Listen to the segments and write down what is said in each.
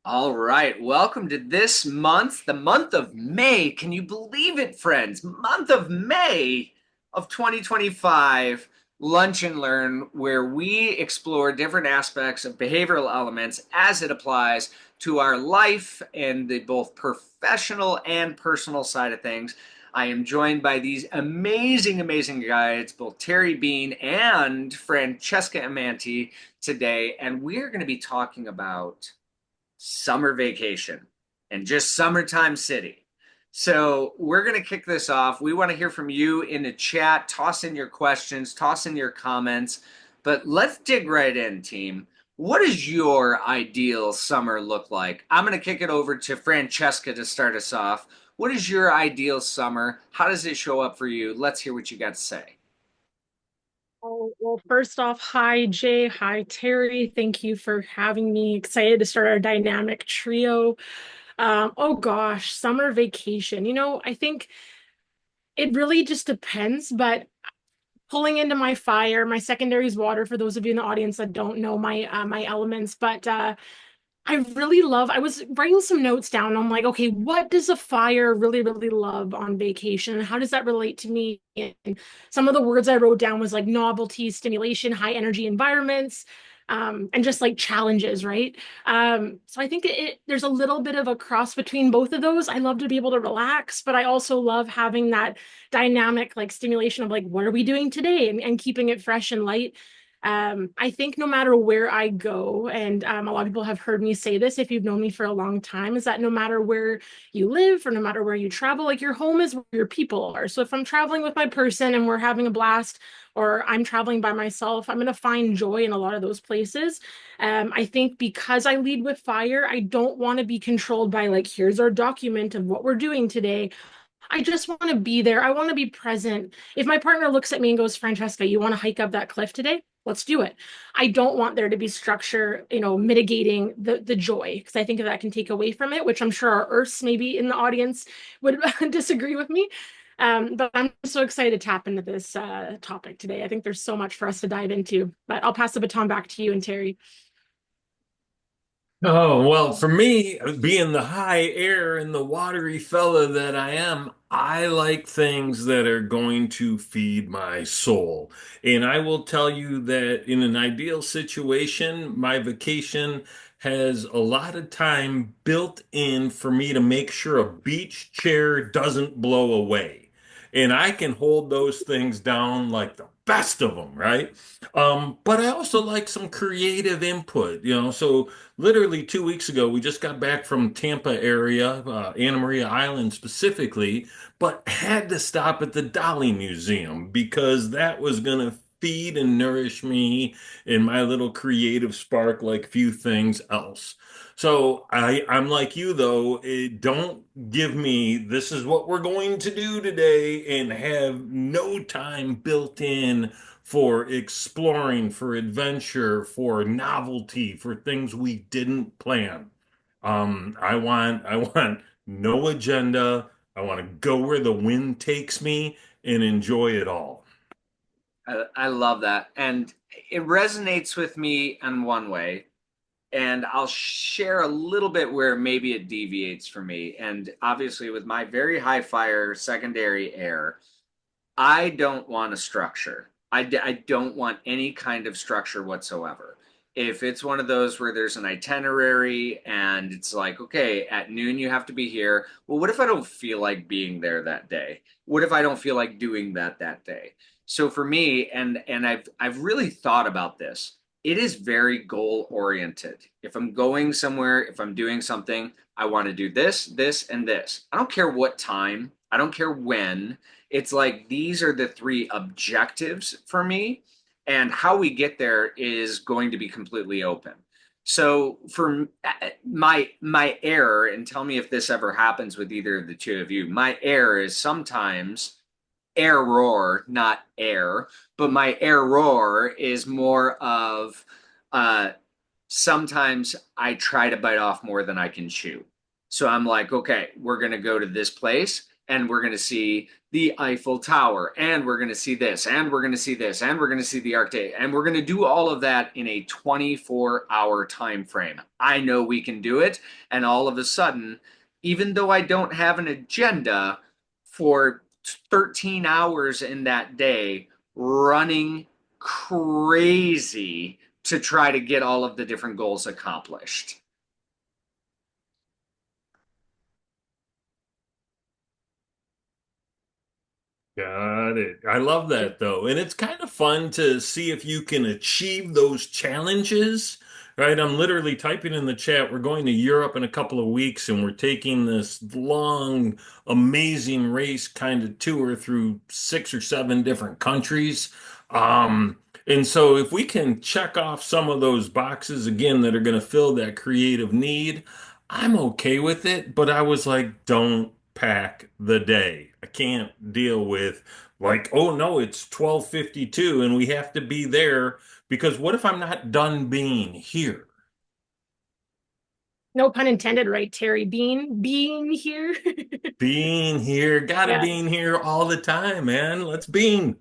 All right, welcome to this month, the month of May. Can you believe it, friends? Month of May of 2025, Lunch and Learn, where we explore different aspects of behavioral elements as it applies to our life and the both professional and personal side of things. I am joined by these amazing guides, both Terry Bean and Francesca Amante today, and we're going to be talking about summer vacation and just summertime city. So we're going to kick this off. We want to hear from you in the chat. Toss in your questions, toss in your comments, but let's dig right in, team. What does your ideal summer look like? I'm going to kick it over to Francesca to start us off. What is your ideal summer? How does it show up for you? Let's hear what you got to say. Oh, well, first off, hi Jay, hi Terry. Thank you for having me. Excited to start our dynamic trio. Oh gosh, summer vacation. I think it really just depends, but pulling into my fire, my secondary is water for those of you in the audience that don't know my elements, but I really love, I was writing some notes down. I'm like, okay, what does a fire really love on vacation? How does that relate to me? And some of the words I wrote down was like novelty, stimulation, high energy environments, and just like challenges, right? So I think there's a little bit of a cross between both of those. I love to be able to relax, but I also love having that dynamic like stimulation of like, what are we doing today? And keeping it fresh and light. I think no matter where I go, and a lot of people have heard me say this if you've known me for a long time, is that no matter where you live or no matter where you travel, like your home is where your people are. So if I'm traveling with my person and we're having a blast, or I'm traveling by myself, I'm going to find joy in a lot of those places. I think because I lead with fire, I don't want to be controlled by like, here's our document of what we're doing today. I just want to be there. I want to be present. If my partner looks at me and goes, Francesca, you want to hike up that cliff today? Let's do it. I don't want there to be structure, mitigating the joy, because I think that can take away from it, which I'm sure our Earths maybe in the audience would disagree with me. But I'm so excited to tap into this topic today. I think there's so much for us to dive into. But I'll pass the baton back to you and Terry. Oh, well, for me, being the high air and the watery fella that I am, I like things that are going to feed my soul. And I will tell you that in an ideal situation, my vacation has a lot of time built in for me to make sure a beach chair doesn't blow away. And I can hold those things down like the best of them, right? But I also like some creative input. So literally 2 weeks ago, we just got back from Tampa area, Anna Maria Island specifically, but had to stop at the Dolly Museum because that was going to feed and nourish me in my little creative spark like few things else. So I'm like you though, don't give me this is what we're going to do today and have no time built in for exploring, for adventure, for novelty, for things we didn't plan. I want no agenda. I want to go where the wind takes me and enjoy it all. I love that. And it resonates with me in one way. And I'll share a little bit where maybe it deviates for me. And obviously, with my very high fire secondary air, I don't want a structure. I don't want any kind of structure whatsoever. If it's one of those where there's an itinerary and it's like, okay, at noon you have to be here. Well, what if I don't feel like being there that day? What if I don't feel like doing that day? So for me, and I've really thought about this. It is very goal oriented. If I'm going somewhere, if I'm doing something, I want to do this, and this. I don't care what time. I don't care when. It's like these are the three objectives for me, and how we get there is going to be completely open. So for my error, and tell me if this ever happens with either of the two of you, my error is sometimes error, not air, but my error is more of uh, sometimes I try to bite off more than I can chew. So I'm like, okay, we're going to go to this place. and we're going to see the Eiffel Tower, and we're going to see this, and we're going to see this, and we're going to see the Arctic, and we're going to do all of that in a 24-hour time frame. I know we can do it, and all of a sudden, even though I don't have an agenda for 13 hours in that day, running crazy to try to get all of the different goals accomplished. Got it. I love that though. And it's kind of fun to see if you can achieve those challenges, right? I'm literally typing in the chat. We're going to Europe in a couple of weeks and we're taking this long, amazing race kind of tour through 6 or 7 different countries. And so if we can check off some of those boxes again that are going to fill that creative need, I'm okay with it. But I was like, don't pack the day. I can't deal with like, oh no, it's 12:52 and we have to be there because what if I'm not done being here? No pun intended, right, Terry? Being here. Being here, gotta Yeah, being here all the time, man. Let's bean.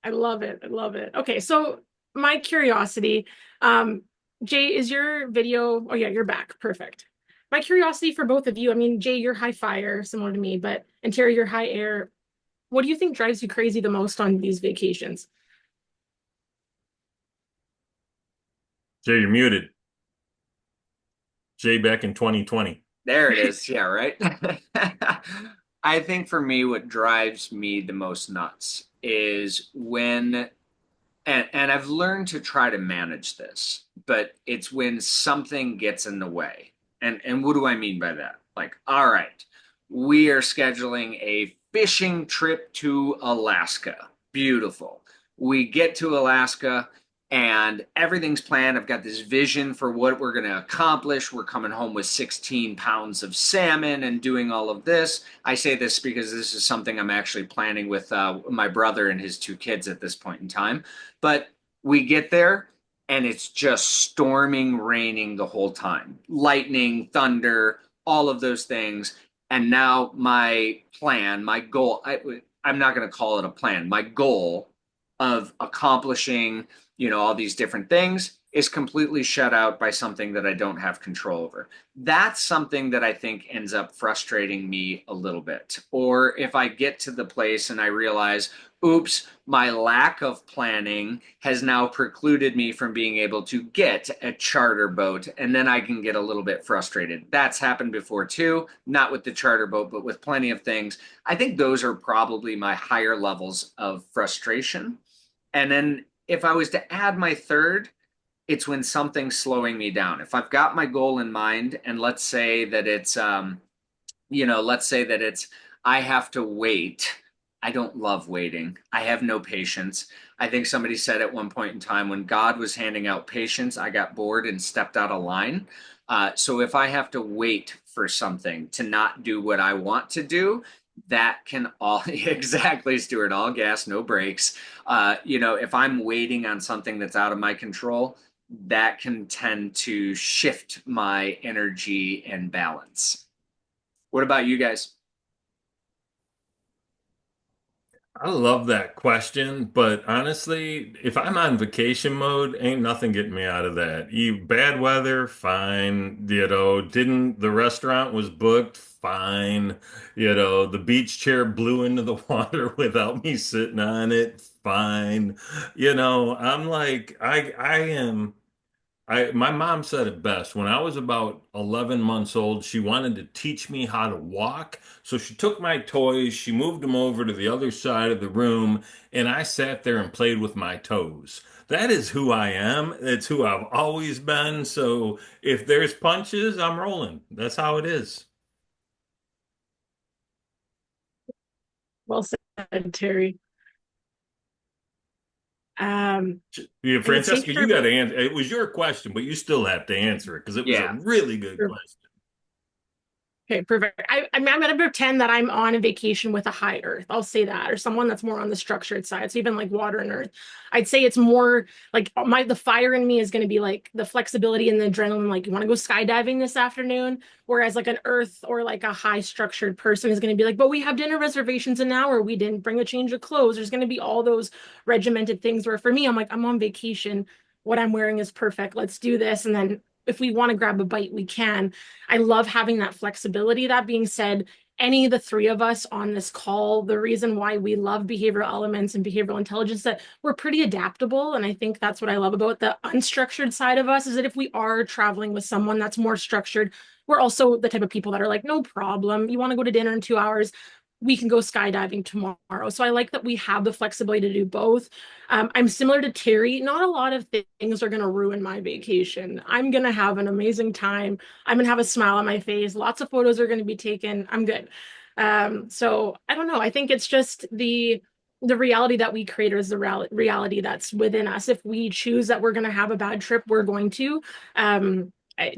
I love it. I love it. Okay, so my curiosity, um, Jay, is your video? Oh yeah, you're back. Perfect. My curiosity for both of you. I mean, Jay, you're high fire, similar to me, but and Terry, you're high air. What do you think drives you crazy the most on these vacations? Jay, you're muted. Jay back in 2020. There it is. Yeah, right. I think for me, what drives me the most nuts is when, and I've learned to try to manage this, but it's when something gets in the way. And what do I mean by that? Like, all right, we are scheduling a fishing trip to Alaska. Beautiful. We get to Alaska and everything's planned. I've got this vision for what we're going to accomplish. We're coming home with 16 pounds of salmon and doing all of this. I say this because this is something I'm actually planning with my brother and his 2 kids at this point in time. But we get there and it's just storming, raining the whole time, lightning, thunder, all of those things. And now my plan, my goal, I'm not going to call it a plan. My goal of accomplishing, all these different things is completely shut out by something that I don't have control over. That's something that I think ends up frustrating me a little bit. Or if I get to the place and I realize, oops, my lack of planning has now precluded me from being able to get a charter boat, and then I can get a little bit frustrated. That's happened before too, not with the charter boat, but with plenty of things. I think those are probably my higher levels of frustration. And then if I was to add my third, it's when something's slowing me down. If I've got my goal in mind, and let's say that it's, I have to wait. I don't love waiting. I have no patience. I think somebody said at one point in time when God was handing out patience, I got bored and stepped out of line. So if I have to wait for something to not do what I want to do, that can all exactly, Stuart, all gas, no brakes. If I'm waiting on something that's out of my control, that can tend to shift my energy and balance. What about you guys? I love that question, but honestly, if I'm on vacation mode, ain't nothing getting me out of that. You bad weather, fine. Didn't the restaurant was booked, fine. The beach chair blew into the water without me sitting on it, fine. I'm like, I am. My mom said it best. When I was about 11 months old, she wanted to teach me how to walk. So she took my toys, she moved them over to the other side of the room, and I sat there and played with my toes. That is who I am. It's who I've always been. So if there's punches, I'm rolling. That's how it is. Well said, Terry. Um, Yeah, and it's safe Francesca, you for got to answer. It was your question, but you still have to answer it because it was a Yeah. really good question. Okay, perfect. I mean, I'm gonna pretend that I'm on a vacation with a high earth. I'll say that, or someone that's more on the structured side. So even like water and earth, I'd say it's more like the fire in me is gonna be like the flexibility and the adrenaline. Like, you want to go skydiving this afternoon, whereas like an earth or like a high structured person is gonna be like, but we have dinner reservations in an hour. We didn't bring a change of clothes. There's gonna be all those regimented things. Where for me, I'm like, I'm on vacation. What I'm wearing is perfect. Let's do this, and then if we want to grab a bite, we can. I love having that flexibility. That being said, any of the three of us on this call, the reason why we love behavioral elements and behavioral intelligence, that we're pretty adaptable. And I think that's what I love about the unstructured side of us, is that if we are traveling with someone that's more structured, we're also the type of people that are like, no problem. You want to go to dinner in 2 hours? We can go skydiving tomorrow. So I like that we have the flexibility to do both. I'm similar to Terry. Not a lot of things are going to ruin my vacation. I'm going to have an amazing time. I'm going to have a smile on my face. Lots of photos are going to be taken. I'm good. So I don't know. I think it's just the reality that we create is the reality that's within us. If we choose that we're going to have a bad trip, we're going to.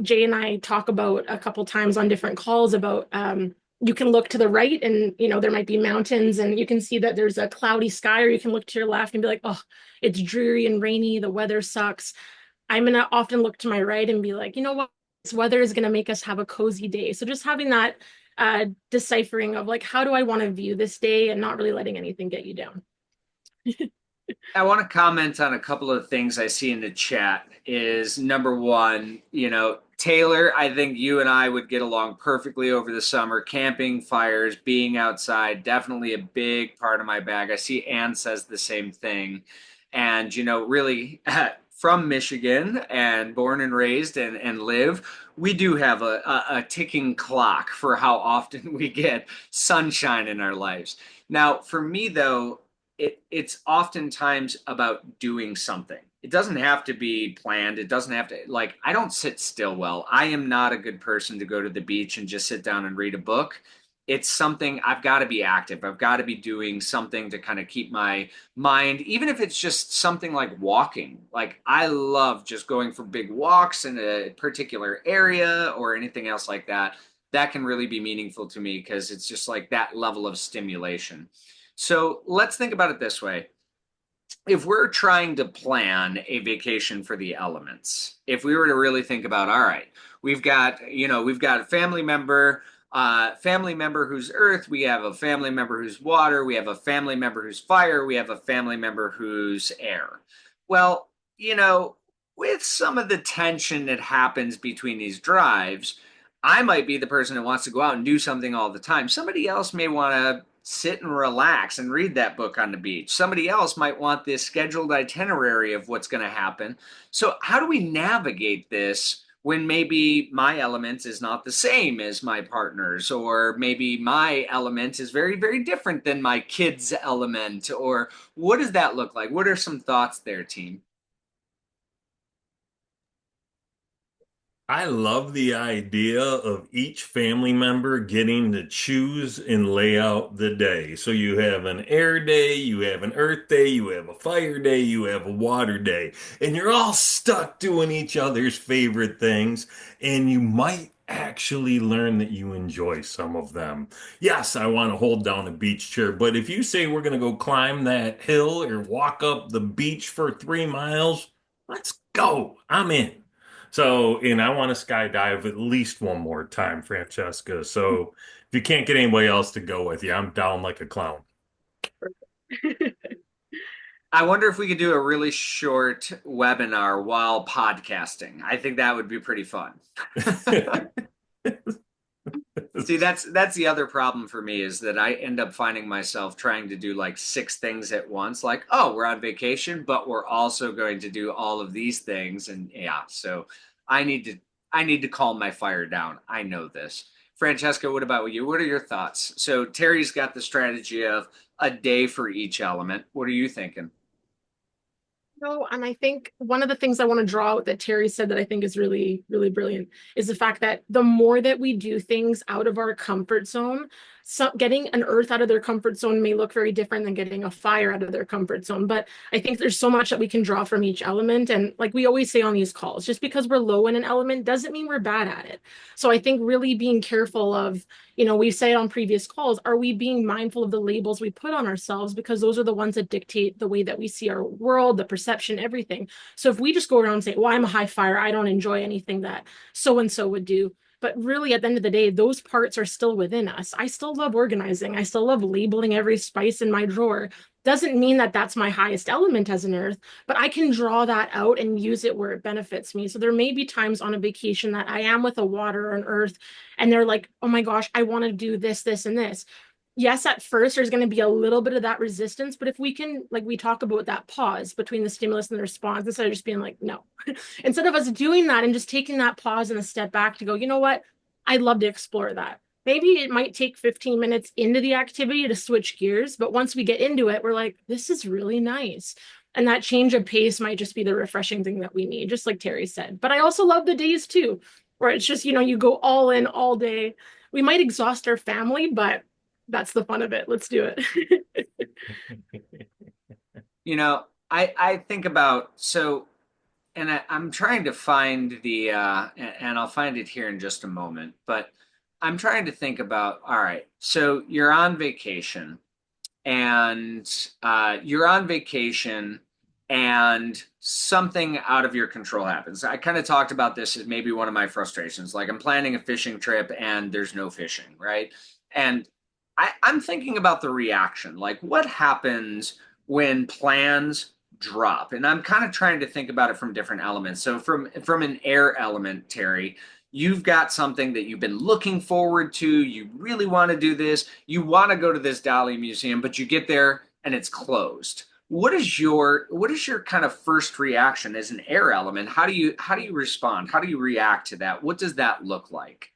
Jay and I talk about a couple times on different calls about you can look to the right and there might be mountains and you can see that there's a cloudy sky, or you can look to your left and be like, oh, it's dreary and rainy, the weather sucks. I'm going to often look to my right and be like, you know what, this weather is going to make us have a cozy day. So just having that deciphering of like, how do I want to view this day and not really letting anything get you down. I want to comment on a couple of things I see in the chat. Is number one, Taylor, I think you and I would get along perfectly over the summer. Camping, fires, being outside, definitely a big part of my bag. I see Ann says the same thing. And, really from Michigan and born and raised and live, we do have a ticking clock for how often we get sunshine in our lives. Now, for me, though, it's oftentimes about doing something. It doesn't have to be planned. It doesn't have to, like, I don't sit still well. I am not a good person to go to the beach and just sit down and read a book. It's something I've got to be active. I've got to be doing something to kind of keep my mind, even if it's just something like walking. Like, I love just going for big walks in a particular area or anything else like that. That can really be meaningful to me because it's just like that level of stimulation. So let's think about it this way. If we're trying to plan a vacation for the elements, if we were to really think about, all right, we've got a family member who's earth, we have a family member who's water, we have a family member who's fire, we have a family member who's air. Well, with some of the tension that happens between these drives, I might be the person that wants to go out and do something all the time. Somebody else may want to sit and relax and read that book on the beach. Somebody else might want this scheduled itinerary of what's going to happen. So, how do we navigate this when maybe my element is not the same as my partner's, or maybe my element is very, very different than my kid's element? Or what does that look like? What are some thoughts there, team? I love the idea of each family member getting to choose and lay out the day. So you have an air day, you have an earth day, you have a fire day, you have a water day, and you're all stuck doing each other's favorite things, and you might actually learn that you enjoy some of them. Yes, I want to hold down a beach chair, but if you say we're going to go climb that hill or walk up the beach for 3 miles, let's go. I'm in. So, and I want to skydive at least one more time, Francesca. So, if you can't get anybody else to go with you, I'm down like a clown. I wonder if we could do a really short webinar while podcasting. I think that would be pretty fun. See, that's the other problem for me, is that I end up finding myself trying to do like six things at once. Like, oh, we're on vacation, but we're also going to do all of these things. And yeah, so I need to I need to calm my fire down. I know this. Francesca, what about you? What are your thoughts? So Terry's got the strategy of a day for each element. What are you thinking? So, and I think one of the things I want to draw out that Terry said that I think is really, really brilliant is the fact that the more that we do things out of our comfort zone, so getting an earth out of their comfort zone may look very different than getting a fire out of their comfort zone. But I think there's so much that we can draw from each element. And like we always say on these calls, just because we're low in an element doesn't mean we're bad at it. So I think really being careful of, we've said on previous calls, are we being mindful of the labels we put on ourselves? Because those are the ones that dictate the way that we see our world, the perception, everything. So if we just go around and say, well, I'm a high fire, I don't enjoy anything that so and so would do. But really, at the end of the day, those parts are still within us. I still love organizing. I still love labeling every spice in my drawer. Doesn't mean that that's my highest element as an earth, but I can draw that out and use it where it benefits me. So there may be times on a vacation that I am with a water or an earth, and they're like, oh my gosh, I want to do this, this, and this. Yes, at first there's going to be a little bit of that resistance, but if we can, like we talk about that pause between the stimulus and the response, instead of just being like, no, instead of us doing that and just taking that pause and a step back to go, you know what? I'd love to explore that. Maybe it might take 15 minutes into the activity to switch gears, but once we get into it, we're like, this is really nice. And that change of pace might just be the refreshing thing that we need, just like Terry said. But I also love the days too, where it's just, you go all in all day. We might exhaust our family, but that's the fun of it. Let's do it. I think about so, and I'm trying to find and I'll find it here in just a moment, but I'm trying to think about, all right, so you're on vacation and something out of your control happens. I kind of talked about this as maybe one of my frustrations. Like I'm planning a fishing trip and there's no fishing, right? And I'm thinking about the reaction. Like what happens when plans drop? And I'm kind of trying to think about it from different elements. So from an air element, Terry, you've got something that you've been looking forward to. You really want to do this. You want to go to this Dali museum, but you get there and it's closed. What is your kind of first reaction as an air element? How do you respond? How do you react to that? What does that look like?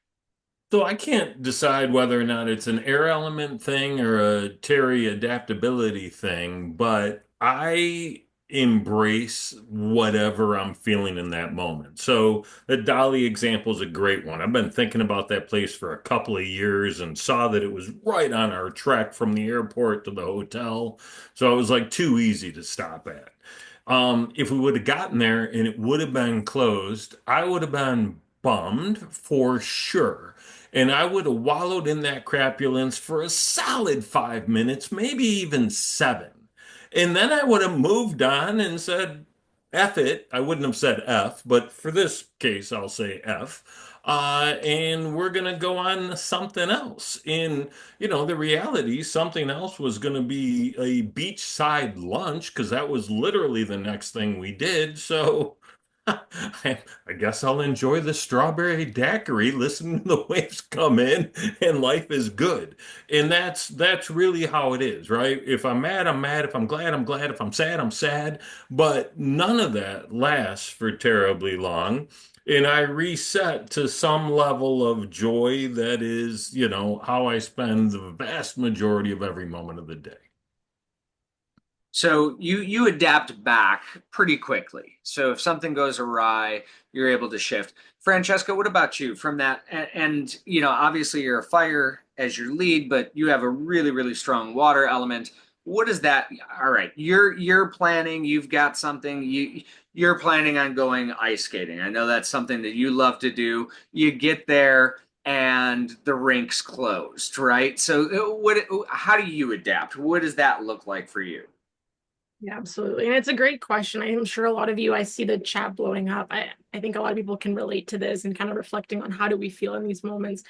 So I can't decide whether or not it's an air element thing or a Terry adaptability thing, but I embrace whatever I'm feeling in that moment. So the Dolly example is a great one. I've been thinking about that place for a couple of years and saw that it was right on our trek from the airport to the hotel. So it was like too easy to stop at. If we would have gotten there and it would have been closed, I would have been bummed for sure. And I would have wallowed in that crapulence for a solid 5 minutes, maybe even seven. And then I would have moved on and said, F it. I wouldn't have said F, but for this case, I'll say F. And we're going to go on to something else. And, the reality, something else was going to be a beachside lunch because that was literally the next thing we did. So I guess I'll enjoy the strawberry daiquiri, listening to the waves come in, and life is good. And that's really how it is, right? If I'm mad, I'm mad. If I'm glad, I'm glad. If I'm sad, I'm sad. But none of that lasts for terribly long. And I reset to some level of joy that is, how I spend the vast majority of every moment of the day. So you adapt back pretty quickly. So if something goes awry, you're able to shift. Francesca, what about you from that? And obviously you're a fire as your lead, but you have a really, really strong water element. What is that? All right, you're planning, you've got something, you're planning on going ice skating. I know that's something that you love to do. You get there and the rink's closed, right? So how do you adapt? What does that look like for you? Yeah, absolutely. And it's a great question. I'm sure a lot of you, I see the chat blowing up. I think a lot of people can relate to this and kind of reflecting on how do we feel in these moments.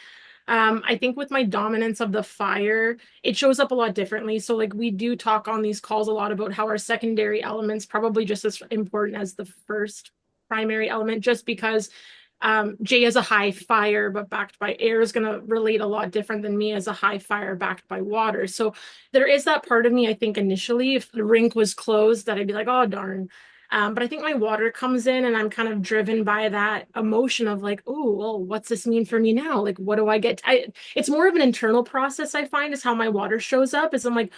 I think with my dominance of the fire, it shows up a lot differently. So like we do talk on these calls a lot about how our secondary elements probably just as important as the first primary element, just because Jay is a high fire, but backed by air is going to relate a lot different than me as a high fire backed by water. So there is that part of me, I think, initially, if the rink was closed, that I'd be like, oh, darn. But I think my water comes in and I'm kind of driven by that emotion of like, oh, well, what's this mean for me now? Like, what do I get? It's more of an internal process I find is how my water shows up is I'm like,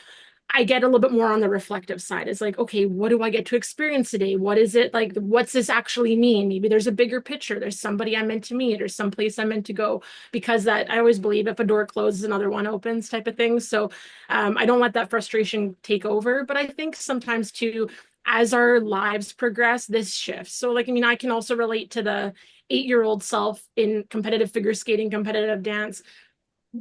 I get a little bit more on the reflective side. It's like, okay, what do I get to experience today? What is it like? What's this actually mean? Maybe there's a bigger picture. There's somebody I'm meant to meet or someplace I'm meant to go. Because that I always believe if a door closes, another one opens type of thing. So I don't let that frustration take over. But I think sometimes too, as our lives progress, this shifts. So like, I mean, I can also relate to the 8-year-old self in competitive figure skating, competitive dance.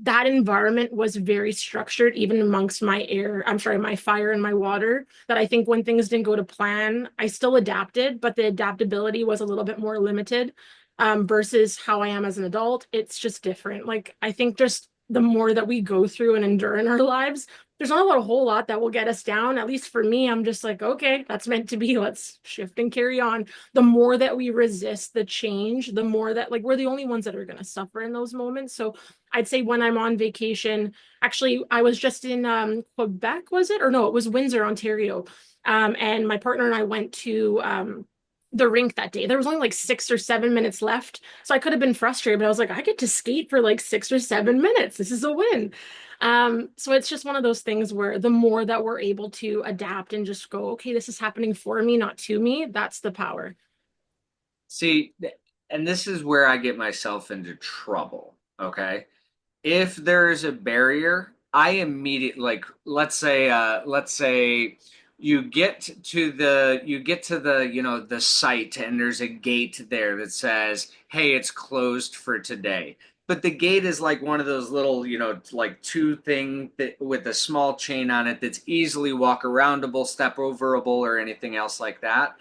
That environment was very structured, even amongst my air, I'm sorry, my fire and my water. That I think when things didn't go to plan, I still adapted, but the adaptability was a little bit more limited versus how I am as an adult. It's just different. Like, I think just the more that we go through and endure in our lives, there's not a whole lot that will get us down. At least for me, I'm just like, okay, that's meant to be. Let's shift and carry on. The more that we resist the change, the more that, like, we're the only ones that are going to suffer in those moments. So I'd say when I'm on vacation, actually, I was just in Quebec, was it? Or no, it was Windsor, Ontario. And my partner and I went to the rink that day. There was only like 6 or 7 minutes left. So I could have been frustrated, but I was like, I get to skate for like 6 or 7 minutes. This is a win. So it's just one of those things where the more that we're able to adapt and just go, okay, this is happening for me, not to me, that's the power. See, and this is where I get myself into trouble. Okay. If there is a barrier, I immediately like let's say you get to the the site and there's a gate there that says, "Hey, it's closed for today." But the gate is like one of those little, like two thing that with a small chain on it that's easily walk aroundable, step overable, or anything else like that.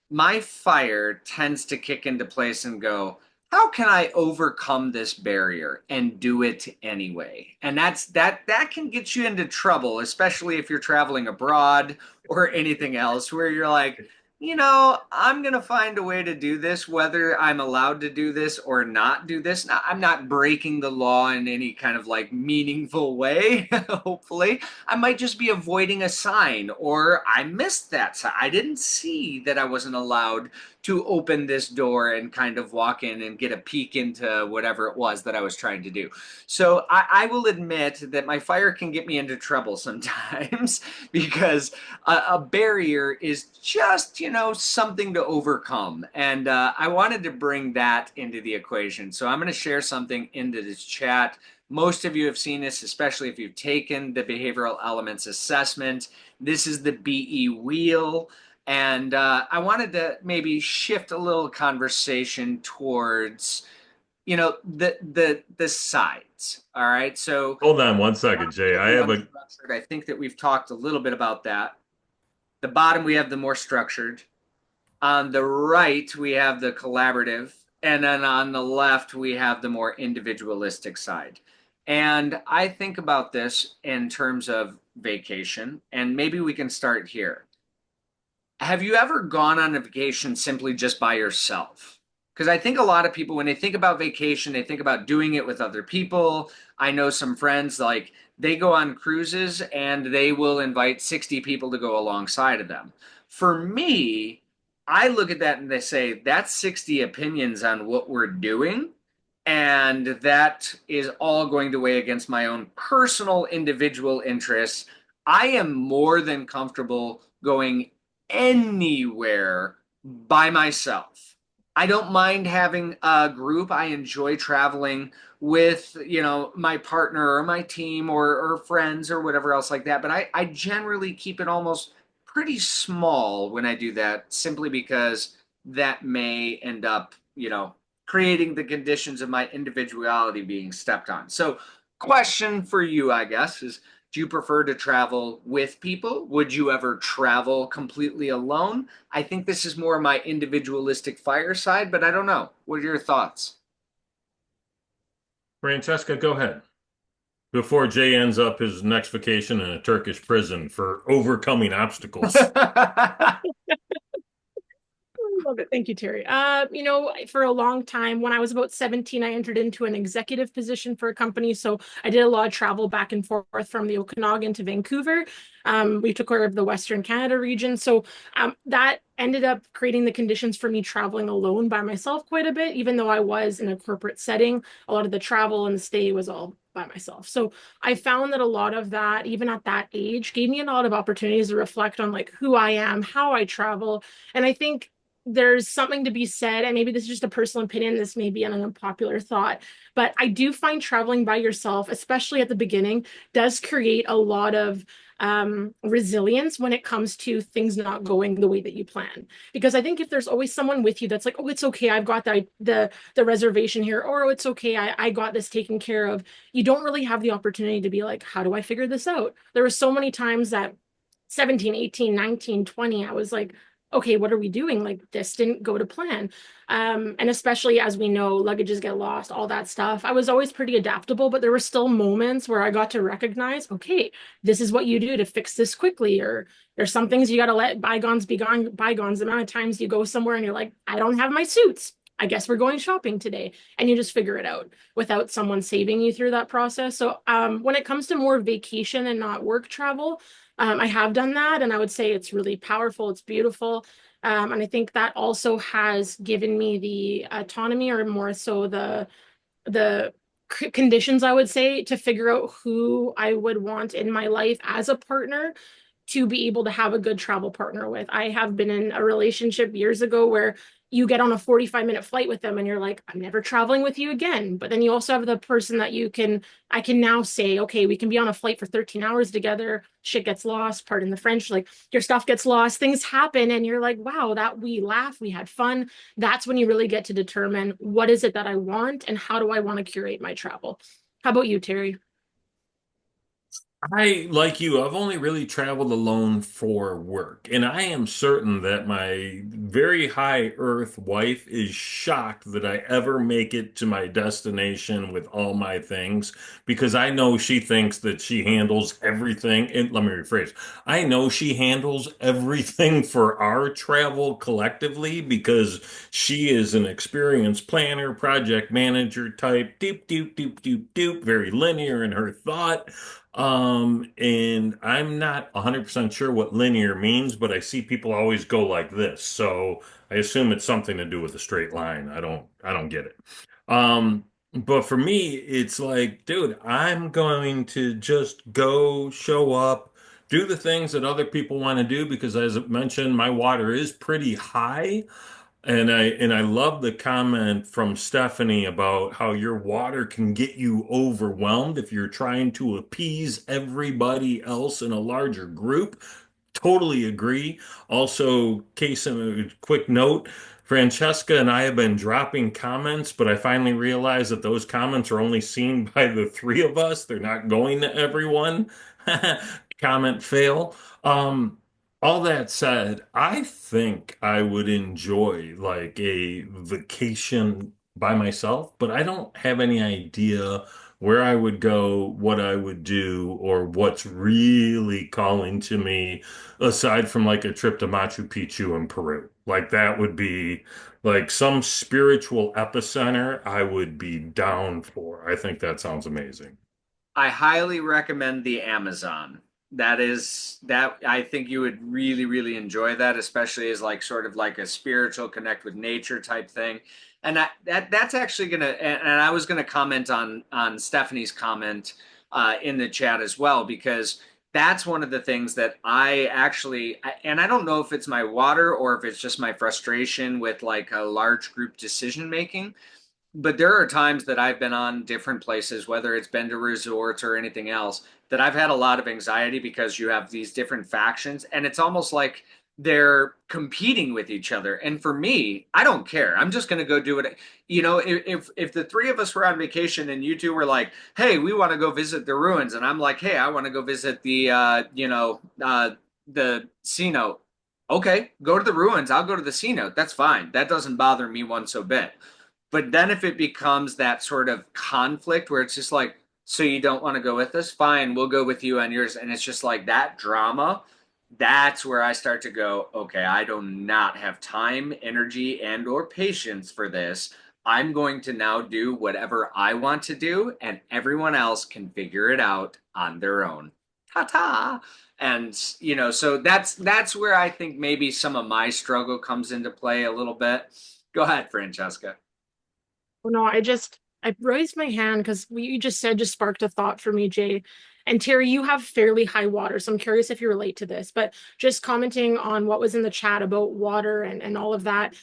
My fire tends to kick into place and go, how can I overcome this barrier and do it anyway? And that can get you into trouble, especially if you're traveling abroad or anything else where you're like, I'm going to find a way to do this, whether I'm allowed to do this or not do this. Now, I'm not breaking the law in any kind of like meaningful way, hopefully. I might just be avoiding a sign, or I missed that sign. I didn't see that I wasn't allowed to open this door and kind of walk in and get a peek into whatever it was that I was trying to do. So I will admit that my fire can get me into trouble sometimes because a barrier is just, something to overcome. And I wanted to bring that into the equation. So I'm going to share something into this chat. Most of you have seen this, especially if you've taken the behavioral elements assessment. This is the BE wheel. And I wanted to maybe shift a little conversation towards, the sides. All right. So Hold on 1 second, Jay. I the have a unstructured, I think that we've talked a little bit about that. The bottom, we have the more structured. On the right, we have the collaborative. And then on the left, we have the more individualistic side. And I think about this in terms of vacation, and maybe we can start here. Have you ever gone on a vacation simply just by yourself? Because I think a lot of people, when they think about vacation, they think about doing it with other people. I know some friends, like they go on cruises and they will invite 60 people to go alongside of them. For me, I look at that and they say, that's 60 opinions on what we're doing. And that is all going to weigh against my own personal individual interests. I am more than comfortable going anywhere by myself. I don't mind having a group. I enjoy traveling with, my partner or my team or friends or whatever else like that. But I generally keep it almost pretty small when I do that, simply because that may end up, creating the conditions of my individuality being stepped on. So, question for you, I guess, is do you prefer to travel with people? Would you ever travel completely alone? I think this is more my individualistic fireside, but I don't know. What are your thoughts? Francesca, go ahead. Before Jay ends up his next vacation in a Turkish prison for overcoming obstacles. I love it. Thank you, Terry. For a long time, when I was about 17, I entered into an executive position for a company. So I did a lot of travel back and forth from the Okanagan to Vancouver. We took care of the Western Canada region. So that ended up creating the conditions for me traveling alone by myself quite a bit, even though I was in a corporate setting. A lot of the travel and the stay was all by myself. So I found that a lot of that, even at that age, gave me a lot of opportunities to reflect on like who I am, how I travel. And I think there's something to be said, and maybe this is just a personal opinion, this may be an unpopular thought, but I do find traveling by yourself, especially at the beginning, does create a lot of resilience when it comes to things not going the way that you plan. Because I think if there's always someone with you that's like, oh, it's okay, I've got the reservation here, or oh, it's okay, I got this taken care of, you don't really have the opportunity to be like, how do I figure this out? There were so many times that 17, 18, 19, 20, I was like, okay, what are we doing? Like, this didn't go to plan. And especially as we know, luggages get lost, all that stuff. I was always pretty adaptable, but there were still moments where I got to recognize, okay, this is what you do to fix this quickly, or there's some things you got to let bygones be gone, bygones. The amount of times you go somewhere and you're like, I don't have my suits. I guess we're going shopping today. And you just figure it out without someone saving you through that process. So when it comes to more vacation and not work travel, I have done that, and I would say it's really powerful. It's beautiful. And I think that also has given me the autonomy, or more so the conditions, I would say, to figure out who I would want in my life as a partner, to be able to have a good travel partner with. I have been in a relationship years ago where you get on a 45-minute flight with them and you're like, I'm never traveling with you again. But then you also have the person that I can now say, okay, we can be on a flight for 13 hours together. Shit gets lost, pardon the French, like your stuff gets lost, things happen. And you're like, wow, that we laugh, we had fun. That's when you really get to determine what is it that I want and how do I want to curate my travel. How about you, Terry? I, like you, I've only really traveled alone for work, and I am certain that my very high earth wife is shocked that I ever make it to my destination with all my things because I know she thinks that she handles everything. And let me rephrase, I know she handles everything for our travel collectively because she is an experienced planner, project manager type, doop, doop, doop, doop, doop, very linear in her thought. And I'm not 100% sure what linear means, but I see people always go like this. So I assume it's something to do with a straight line. I don't get it. But for me, it's like, dude, I'm going to just go show up, do the things that other people want to do because as I mentioned, my water is pretty high. And I love the comment from Stephanie about how your water can get you overwhelmed if you're trying to appease everybody else in a larger group. Totally agree. Also, case in a quick note, Francesca and I have been dropping comments, but I finally realized that those comments are only seen by the three of us. They're not going to everyone. Comment fail. Um, all that said, I think I would enjoy like a vacation by myself, but I don't have any idea where I would go, what I would do, or what's really calling to me aside from like a trip to Machu Picchu in Peru. Like that would be like some spiritual epicenter I would be down for. I think that sounds amazing. I highly recommend the Amazon. That I think you would really, really enjoy that, especially as like sort of like a spiritual connect with nature type thing. And that's actually gonna and I was gonna comment on Stephanie's comment in the chat as well, because that's one of the things that I actually and I don't know if it's my water or if it's just my frustration with like a large group decision making, but there are times that I've been on different places, whether it's been to resorts or anything else, that I've had a lot of anxiety because you have these different factions and it's almost like they're competing with each other. And for me, I don't care. I'm just going to go do it. You know, if the three of us were on vacation and you two were like, "Hey, we want to go visit the ruins," and I'm like, "Hey, I want to go visit the cenote." Okay, go to the ruins. I'll go to the cenote. That's fine. That doesn't bother me one so bit. But then if it becomes that sort of conflict where it's just like, so you don't want to go with us? Fine, we'll go with you on yours. And it's just like that drama. That's where I start to go, okay, I do not have time, energy, and or patience for this. I'm going to now do whatever I want to do, and everyone else can figure it out on their own. Ta-ta. And so that's where I think maybe some of my struggle comes into play a little bit. Go ahead, Francesca. No, I raised my hand because what you just said just sparked a thought for me, Jay. And Terry, you have fairly high water, so I'm curious if you relate to this. But just commenting on what was in the chat about water and all of that,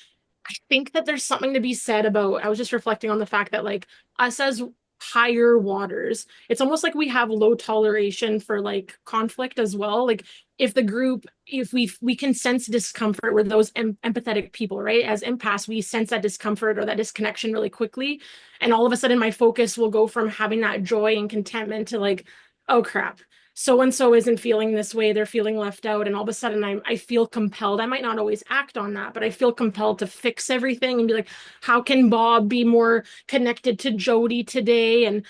I think that there's something to be said about, I was just reflecting on the fact that like us as higher waters, it's almost like we have low toleration for like conflict as well. Like if the group, if we can sense discomfort, we're those empathetic people, right? As empaths, we sense that discomfort or that disconnection really quickly. And all of a sudden my focus will go from having that joy and contentment to like, oh crap, so and so isn't feeling this way, they're feeling left out, and all of a sudden I feel compelled. I might not always act on that, but I feel compelled to fix everything and be like, how can Bob be more connected to Jody today? And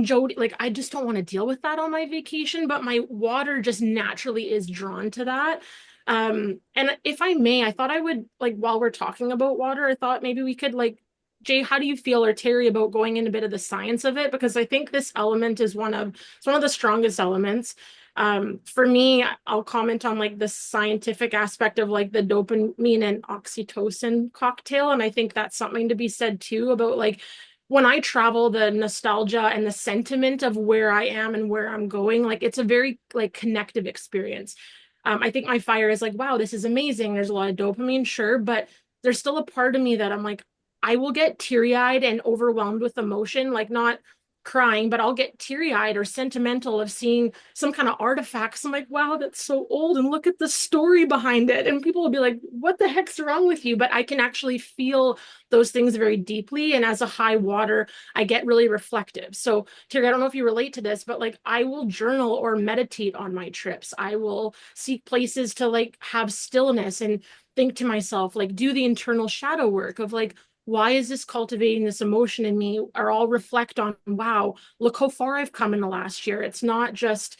Jody, like, I just don't want to deal with that on my vacation, but my water just naturally is drawn to that. And if I may, I thought I would, like, while we're talking about water, I thought maybe we could, like, Jay, how do you feel, or Terry, about going into a bit of the science of it? Because I think this element is one of the strongest elements. For me, I'll comment on like the scientific aspect of like the dopamine and oxytocin cocktail. And I think that's something to be said too about like when I travel, the nostalgia and the sentiment of where I am and where I'm going, like it's a very like connective experience. I think my fire is like, wow, this is amazing. There's a lot of dopamine, sure, but there's still a part of me that I'm like, I will get teary-eyed and overwhelmed with emotion, like not crying, but I'll get teary-eyed or sentimental of seeing some kind of artifacts. I'm like, wow, that's so old. And look at the story behind it. And people will be like, what the heck's wrong with you? But I can actually feel those things very deeply. And as a high water, I get really reflective. So, Terry, I don't know if you relate to this, but like I will journal or meditate on my trips. I will seek places to like have stillness and think to myself, like do the internal shadow work of like, why is this cultivating this emotion in me? Or I'll reflect on, wow, look how far I've come in the last year. It's not just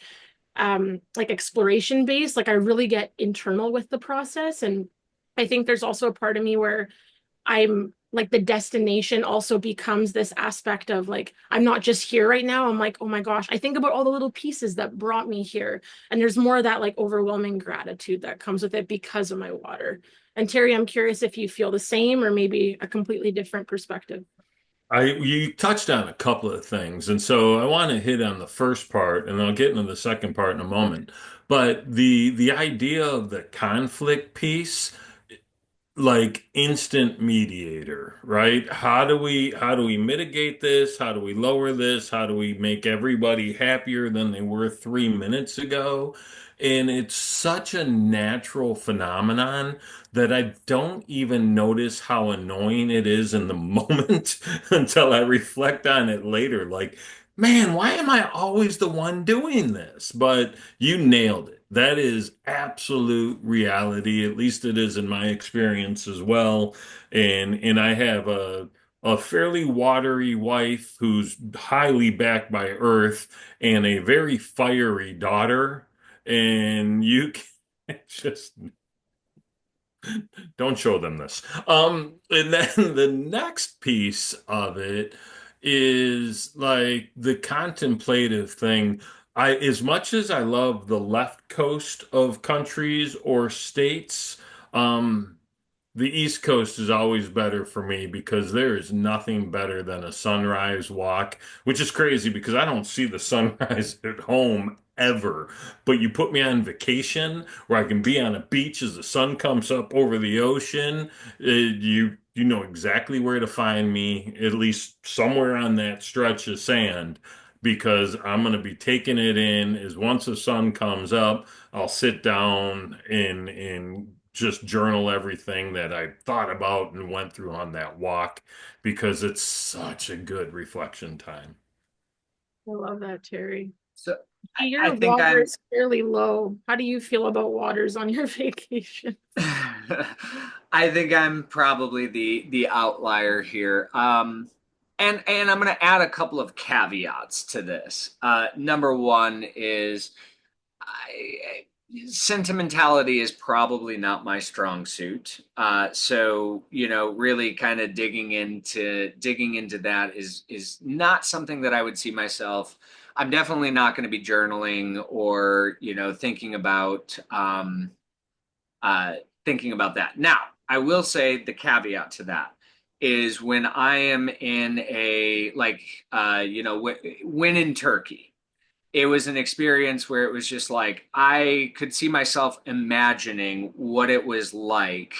like exploration based. Like I really get internal with the process. And I think there's also a part of me where I'm like the destination also becomes this aspect of like, I'm not just here right now. I'm like, oh my gosh, I think about all the little pieces that brought me here. And there's more of that like overwhelming gratitude that comes with it because of my water. And Terry, I'm curious if you feel the same or maybe a completely different perspective. You touched on a couple of things, and so I want to hit on the first part, and I'll get into the second part in a moment. But the idea of the conflict piece, like instant mediator, right? How do we mitigate this? How do we lower this? How do we make everybody happier than they were 3 minutes ago? And it's such a natural phenomenon that I don't even notice how annoying it is in the moment until I reflect on it later. Like, man, why am I always the one doing this? But you nailed it. That is absolute reality. At least it is in my experience as well. And I have a fairly watery wife who's highly backed by Earth and a very fiery daughter. And you can just don't show them this. And then the next piece of it is like the contemplative thing. As much as I love the left coast of countries or states, um, the East Coast is always better for me because there is nothing better than a sunrise walk, which is crazy because I don't see the sunrise at home ever. But you put me on vacation where I can be on a beach as the sun comes up over the ocean, you know exactly where to find me, at least somewhere on that stretch of sand, because I'm going to be taking it in as once the sun comes up. I'll sit down and just journal everything that I thought about and went through on that walk because it's such a good reflection time. I love that, Terry. So I Your think water I'm is fairly low. How do you feel about waters on your vacation? I think I'm probably the outlier here. And I'm going to add a couple of caveats to this. Number one is I, sentimentality is probably not my strong suit. So really kind of digging into that is not something that I would see myself. I'm definitely not going to be journaling or uh, thinking about that. Now, I will say the caveat to that is when I am in a like when in Turkey. It was an experience where it was just like I could see myself imagining what it was like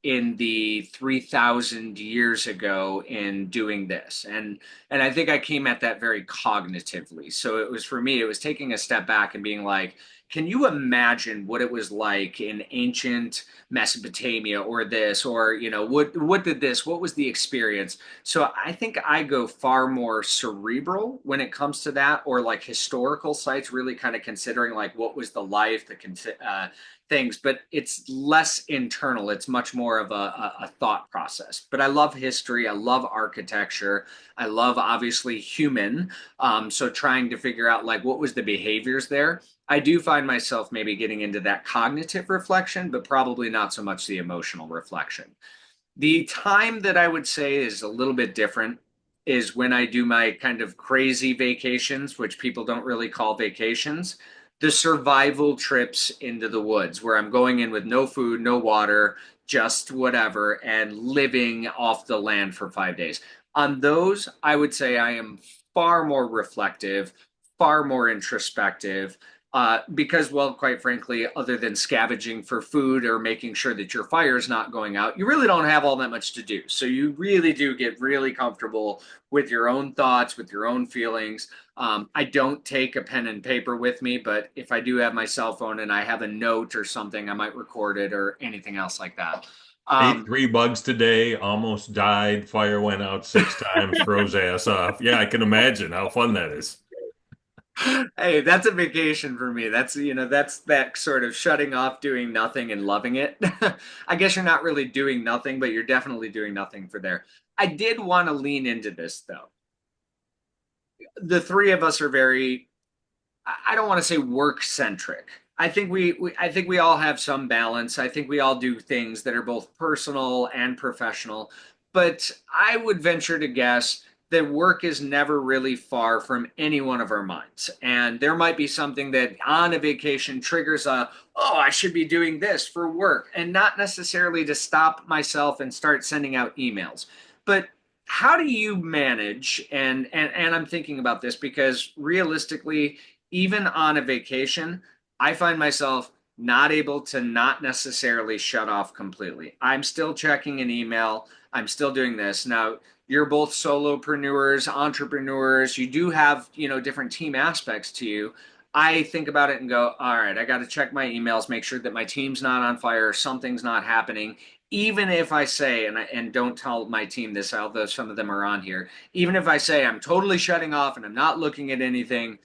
in the 3,000 years ago in doing this. And I think I came at that very cognitively. So it was for me, it was taking a step back and being like, can you imagine what it was like in ancient Mesopotamia or this or what did this what was the experience? So I think I go far more cerebral when it comes to that, or like historical sites, really kind of considering like what was the life, things, but it's less internal. It's much more of a thought process. But I love history. I love architecture. I love obviously human. So trying to figure out like what was the behaviors there. I do find myself maybe getting into that cognitive reflection, but probably not so much the emotional reflection. The time that I would say is a little bit different is when I do my kind of crazy vacations, which people don't really call vacations, the survival trips into the woods where I'm going in with no food, no water, just whatever, and living off the land for 5 days. On those, I would say I am far more reflective, far more introspective, because, well, quite frankly, other than scavenging for food or making sure that your fire is not going out, you really don't have all that much to do. So you really do get really comfortable with your own thoughts, with your own feelings. I don't take a pen and paper with me, but if I do have my cell phone and I have a note or something, I might record it or anything else like that. Ate Um, 3 bugs today, almost died, fire went out 6 times, froze ass off. Yeah, I can imagine how fun that is. Hey, that's a vacation for me. That's that sort of shutting off, doing nothing and loving it. I guess you're not really doing nothing, but you're definitely doing nothing for there. I did want to lean into this though. The three of us are very, I don't want to say work centric. I think we all have some balance. I think we all do things that are both personal and professional. But I would venture to guess that work is never really far from any one of our minds. And there might be something that on a vacation triggers oh, I should be doing this for work, and not necessarily to stop myself and start sending out emails. But how do you manage and I'm thinking about this because realistically even on a vacation, I find myself not able to not necessarily shut off completely. I'm still checking an email. I'm still doing this. Now, you're both solopreneurs, entrepreneurs. You do have, different team aspects to you. I think about it and go, all right, I got to check my emails, make sure that my team's not on fire, something's not happening. Even if I say, and don't tell my team this, although some of them are on here, even if I say I'm totally shutting off and I'm not looking at anything,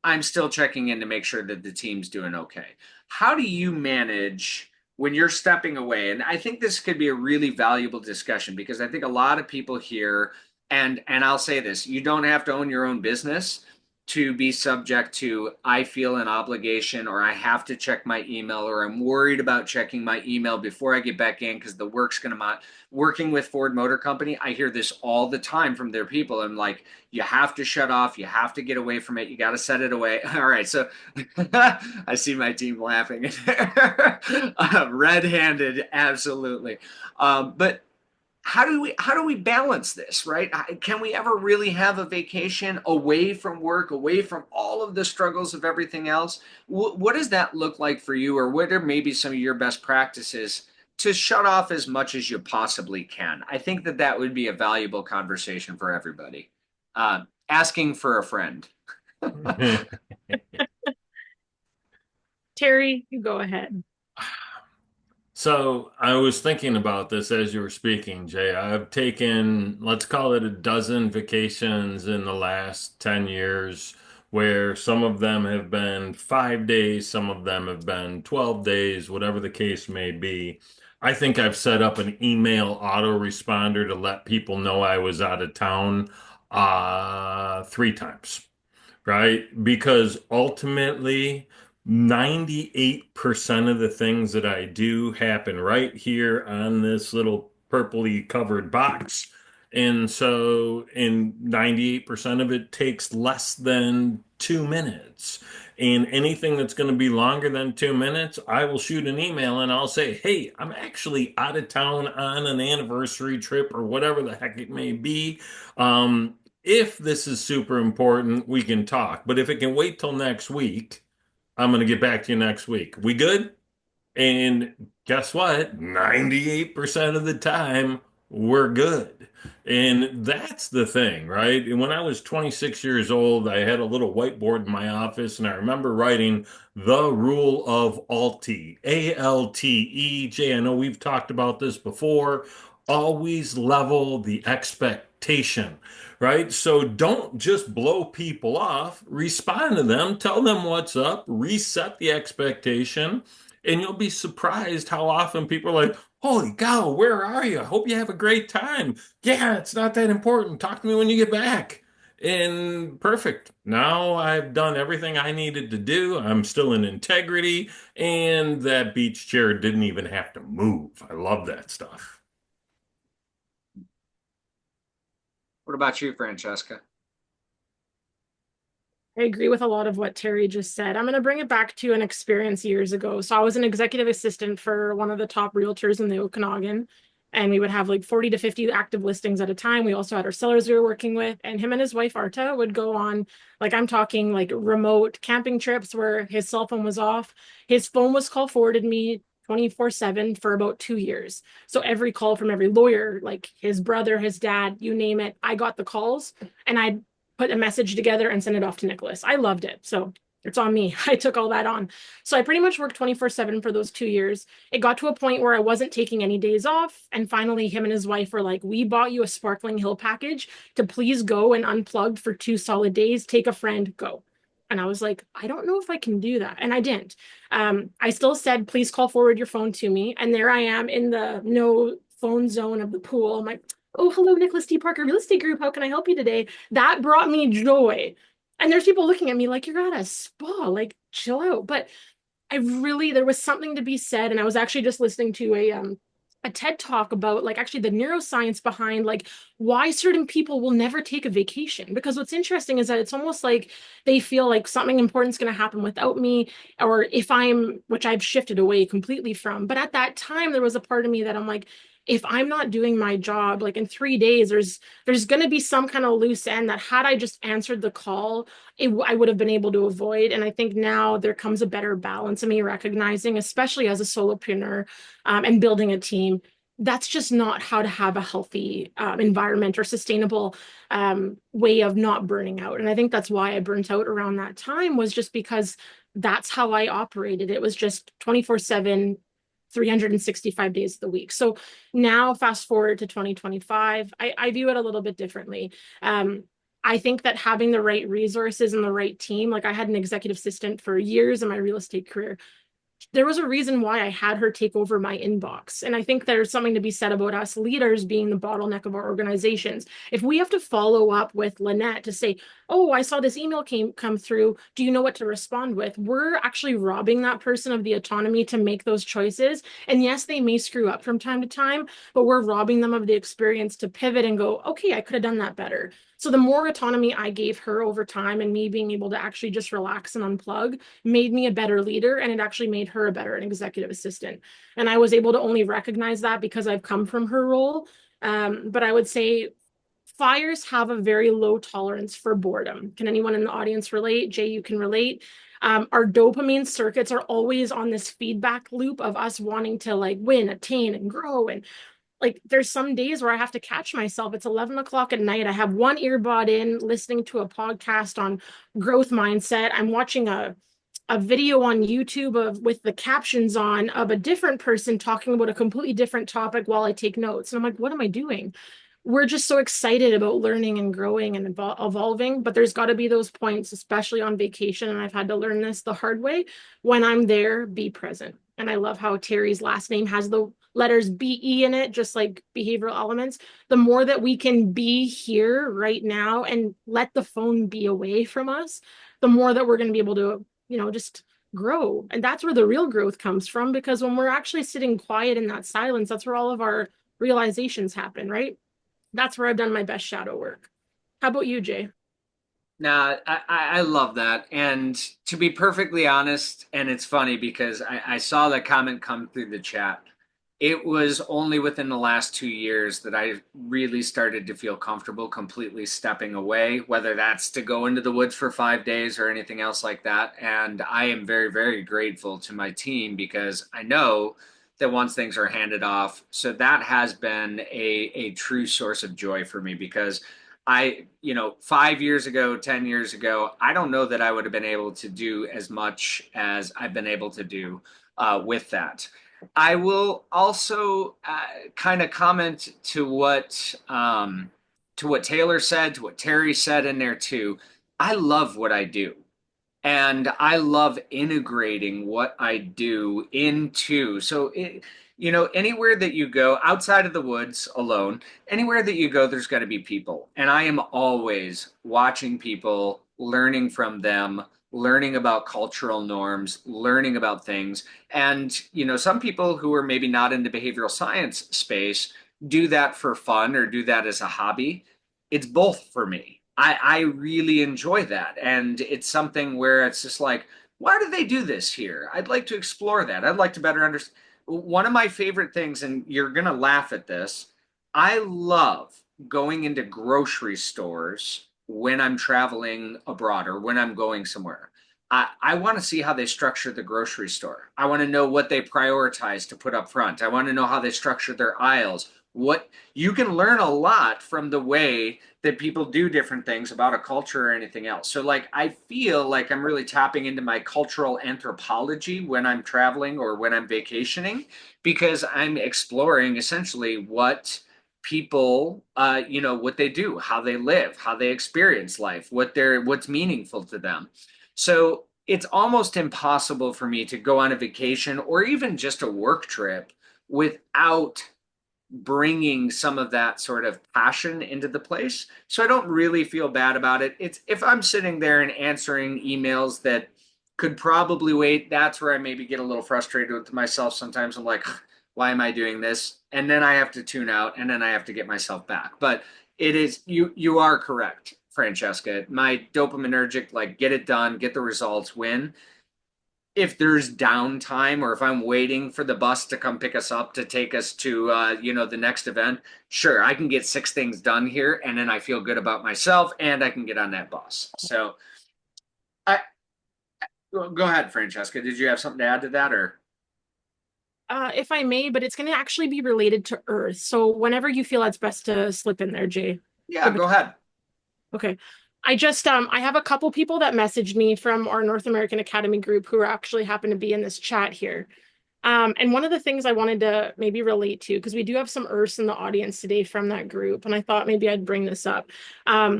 I'm still checking in to make sure that the team's doing okay. How do you manage when you're stepping away? And I think this could be a really valuable discussion because I think a lot of people here, and I'll say this, you don't have to own your own business to be subject to I feel an obligation or I have to check my email or I'm worried about checking my email before I get back in because the work's going to working with Ford Motor Company. I hear this all the time from their people. I'm like, you have to shut off. You have to get away from it. You got to set it away. All right. So I see my team laughing. Red-handed, absolutely. But how do we balance this, right? Can we ever really have a vacation away from work, away from all of the struggles of everything else? What does that look like for you, or what are maybe some of your best practices to shut off as much as you possibly can? I think that that would be a valuable conversation for everybody. Asking for a friend. Terry, you go ahead. So I was thinking about this as you were speaking, Jay. I've taken, let's call it a dozen vacations in the last 10 years, where some of them have been 5 days, some of them have been 12 days, whatever the case may be. I think I've set up an email autoresponder to let people know I was out of town 3 times, right? Because ultimately, 98% of the things that I do happen right here on this little purpley covered box. And so, in 98% of it takes less than 2 minutes. And anything that's going to be longer than 2 minutes, I will shoot an email and I'll say, hey, I'm actually out of town on an anniversary trip or whatever the heck it may be. If this is super important, we can talk. But if it can wait till next week, I'm going to get back to you next week. We good? And guess what? 98% of the time, we're good. And that's the thing, right? And when I was 26 years old, I had a little whiteboard in my office, and I remember writing the rule of ALTE, ALTE. I know we've talked about this before. Always level the expectation, right? So don't just blow people off, respond to them, tell them what's up, reset the expectation, and you'll be surprised how often people are like, holy cow, where are you? I hope you have a great time. Yeah, it's not that important. Talk to me when you get back. And perfect. Now I've done everything I needed to do. I'm still in integrity, and that beach chair didn't even have to move. I love that stuff. What about you, Francesca? I agree with a lot of what Terry just said. I'm going to bring it back to an experience years ago. So I was an executive assistant for one of the top realtors in the Okanagan, and we would have like 40 to 50 active listings at a time. We also had our sellers we were working with, and him and his wife Arta would go on, like I'm talking like remote camping trips where his cell phone was off. His phone was call forwarded me 24/7 for about 2 years. So every call from every lawyer, like his brother, his dad, you name it, I got the calls, and I'd put a message together and send it off to Nicholas. I loved it. So it's on me. I took all that on. So I pretty much worked 24/7 for those 2 years. It got to a point where I wasn't taking any days off. And finally, him and his wife were like, we bought you a Sparkling Hill package to please go and unplug for 2 solid days. Take a friend, go. And I was like, I don't know if I can do that. And I didn't. I still said, please call forward your phone to me. And there I am in the no phone zone of the pool. I'm like, oh, hello, Nicholas D. Parker Real Estate Group. How can I help you today? That brought me joy. And there's people looking at me like, you're at a spa, like chill out. But there was something to be said. And I was actually just listening to a TED talk about like actually the neuroscience behind like why certain people will never take a vacation. Because what's interesting is that it's almost like they feel like something important is going to happen without me, or if which I've shifted away completely from. But at that time, there was a part of me that I'm like, if I'm not doing my job, like in 3 days, there's going to be some kind of loose end that had I just answered the call, I would have been able to avoid. And I think now there comes a better balance of me recognizing, especially as a solopreneur and building a team, that's just not how to have a healthy environment or sustainable way of not burning out. And I think that's why I burnt out around that time, was just because that's how I operated. It was just 24/7, 365 days of the week. So now fast forward to 2025, I view it a little bit differently. I think that having the right resources and the right team, like I had an executive assistant for years in my real estate career, there was a reason why I had her take over my inbox. And I think there's something to be said about us leaders being the bottleneck of our organizations. If we have to follow up with Lynette to say, oh, I saw this email come through, do you know what to respond with? We're actually robbing that person of the autonomy to make those choices. And yes, they may screw up from time to time, but we're robbing them of the experience to pivot and go, okay, I could have done that better. So the more autonomy I gave her over time, and me being able to actually just relax and unplug, made me a better leader, and it actually made her a better executive assistant. And I was able to only recognize that because I've come from her role. But I would say fires have a very low tolerance for boredom. Can anyone in the audience relate? Jay, you can relate. Our dopamine circuits are always on this feedback loop of us wanting to like win, attain, and grow. And like there's some days where I have to catch myself. It's 11 o'clock at night. I have one earbud in, listening to a podcast on growth mindset. I'm watching a video on YouTube with the captions on of a different person talking about a completely different topic while I take notes. And I'm like, what am I doing? We're just so excited about learning and growing and evolving, but there's got to be those points, especially on vacation. And I've had to learn this the hard way. When I'm there, be present. And I love how Terry's last name has the letters BE in it, just like behavioral elements. The more that we can be here right now and let the phone be away from us, the more that we're going to be able to, just grow. And that's where the real growth comes from, because when we're actually sitting quiet in that silence, that's where all of our realizations happen, right? That's where I've done my best shadow work. How about you, Jay? Nah, I love that. And to be perfectly honest, and it's funny because I saw that comment come through the chat. It was only within the last 2 years that I really started to feel comfortable completely stepping away, whether that's to go into the woods for 5 days or anything else like that. And I am very, very grateful to my team because I know that once things are handed off, so that has been a true source of joy for me because 5 years ago, 10 years ago, I don't know that I would have been able to do as much as I've been able to do with that. I will also kind of comment to what Taylor said, to what Terry said in there too. I love what I do. And I love integrating what I do into. Anywhere that you go outside of the woods alone, anywhere that you go, there's got to be people. And I am always watching people, learning from them, learning about cultural norms, learning about things. And, some people who are maybe not in the behavioral science space do that for fun or do that as a hobby. It's both for me. I really enjoy that. And it's something where it's just like, why do they do this here? I'd like to explore that. I'd like to better understand. One of my favorite things, and you're going to laugh at this, I love going into grocery stores when I'm traveling abroad or when I'm going somewhere. I want to see how they structure the grocery store. I want to know what they prioritize to put up front. I want to know how they structure their aisles. What you can learn a lot from the way that people do different things about a culture or anything else. So like I feel like I'm really tapping into my cultural anthropology when I'm traveling or when I'm vacationing because I'm exploring essentially what people what they do, how they live, how they experience life, what's meaningful to them. So it's almost impossible for me to go on a vacation or even just a work trip without bringing some of that sort of passion into the place. So I don't really feel bad about it. It's if I'm sitting there and answering emails that could probably wait, that's where I maybe get a little frustrated with myself sometimes. I'm like, why am I doing this? And then I have to tune out and then I have to get myself back. But it is you are correct, Francesca. My dopaminergic, like get it done, get the results, win if there's downtime or if I'm waiting for the bus to come pick us up to take us to the next event, sure, I can get 6 things done here and then I feel good about myself and I can get on that bus. So I go ahead, Francesca. Did you have something to add to that or If I may, but it's going to actually be related to Earth. So whenever you feel it's best to slip in there, Jay. yeah, go ahead. Okay. I have a couple people that messaged me from our North American Academy group who are actually happen to be in this chat here. And one of the things I wanted to maybe relate to, because we do have some Earths in the audience today from that group, and I thought maybe I'd bring this up.